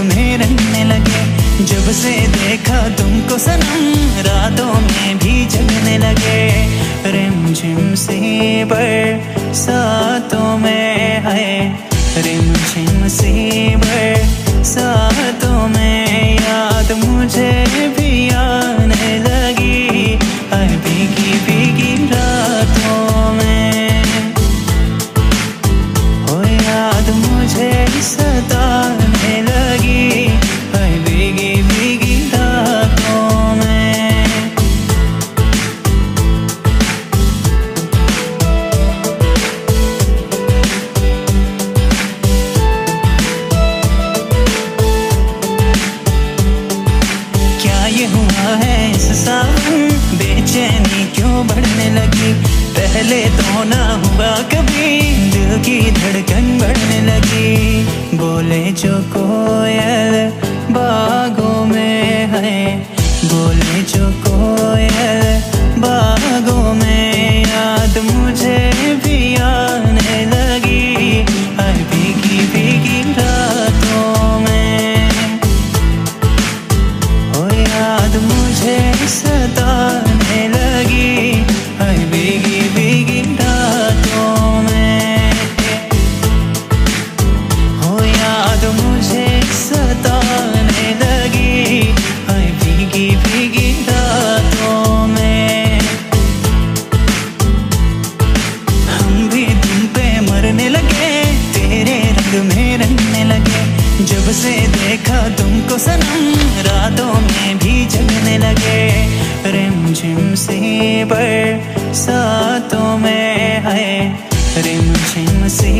में रंगने लगे। जब से देखा तुमको सनम रातों में भी जगने लगे। रिमझिम सी बरसातों में है, रिमझिम सी बरसातों में याद मुझे भी आने लगी। हर भीगी भीगी रातों में हो याद मुझे सताने लगी। हर भीगी भीगी रातों में क्या ये हुआ है इस सावन, बेचैनी क्यों बढ़ने लगी। पहले तो ना हुआ कभी, दिल की धड़कन बढ़ने लगी। बोले जो कोयल बागों में है, बोले जो कोयल बागों में याद मुझे भी आने लगी। हर भीगी भीगी रातों में हो याद मुझे सताने लगी। हर भीगी भीगी रातों में हो याद मुझे सताने लगी। हर भीगी भीगी रातों में हम भी तुम पे मरने लगे, तेरे रंग में रंगने लगे। जब से देखा तुमको सनम रातों में भी जगने लगे। रिमझिम सी बरसातों में है, रिमझिम सी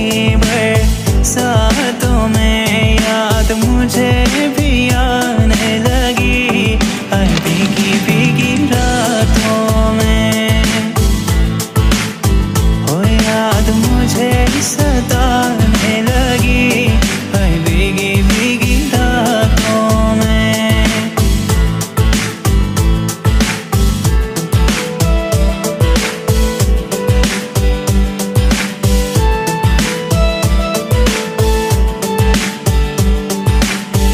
बरसातों में याद मुझे भी आने लगी। हर भीगी भीगी रातों में हो याद मुझे सताने लगी। हर भीगी भीगी रातों में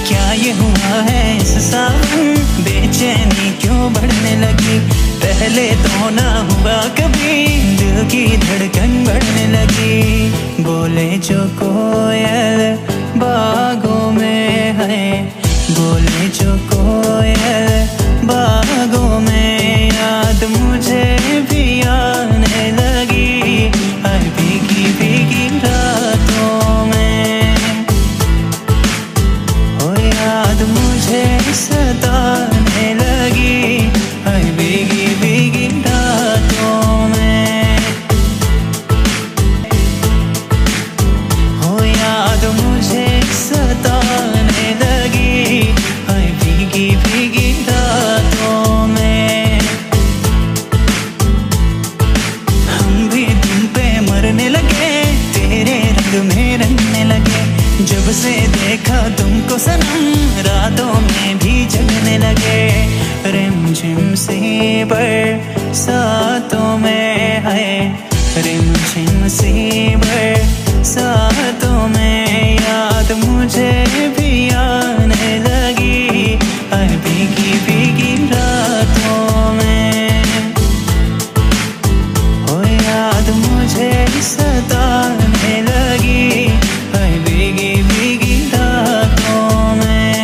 क्या ये हुआ है इस सावन, बेचैनी क्यों बढ़ने लगी। पहले तो ना हुआ कभी, दिल की धड़कन बढ़ने लगी। बोले जो कोयल बागों में है, बोले जो कोयल बागों में याद मुझे भी आने लगी। हर भीगी भीगी रातों में हो याद मुझे सताने लगी। हर भीगी भीगी रातों में हो याद मुझे सताने लगी। हर भीगी भीगी रातों में हम भी तुम पे मरने लगे, तेरे रंग में रंगने लगे। जब से देखा तुमको सनम रातों में भी जगने लगे। रिमझिम सी बरसातों में है, रिमझिम सी बरसातों में याद मुझे भी आने लगी। हर भीगी भीगी रातों में हो याद मुझे सताने लगी। हर भीगी भीगी रातों में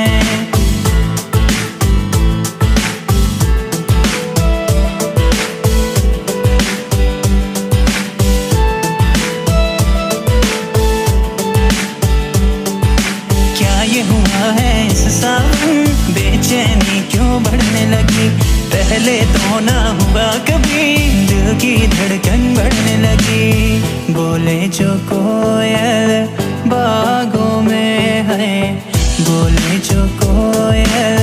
क्या ये हुआ है इस सावन, बेचैनी क्यों बढ़ने लगी। पहले तो ना हुआ कभी, दिल की धड़कन बढ़ने लगी। बोले जो कोयल बागों में है, बोले जो कोयल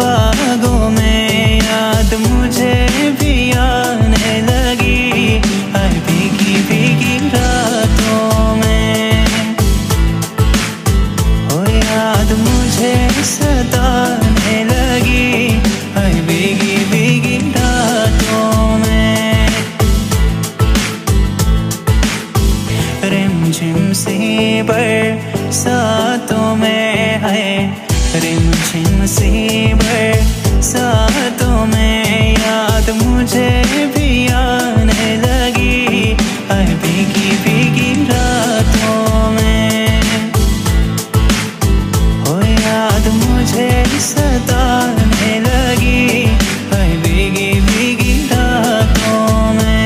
बागों में याद मुझे भी आने लगी। हर भीगी भीगी रातों में हो याद मुझे सताने लगी। हर भीगी भीगी रातों में रिमझिम सी बरसातों में है, रिमझिम सी बरसातों में याद मुझे भी आने लगी, हाय भीगी भीगी रातों में। हो याद मुझे सताने लगी, हाय भीगी भीगी रातों में।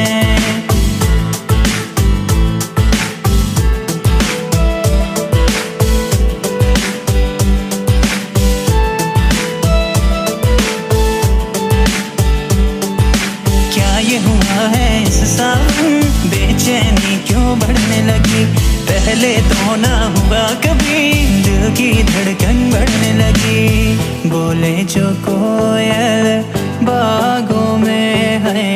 ये हुआ है इस सावन, बेचैनी क्यों बढ़ने लगी। पहले तो ना हुआ कभी, दिल की धड़कन बढ़ने लगी। बोले जो कोयल बागों में है,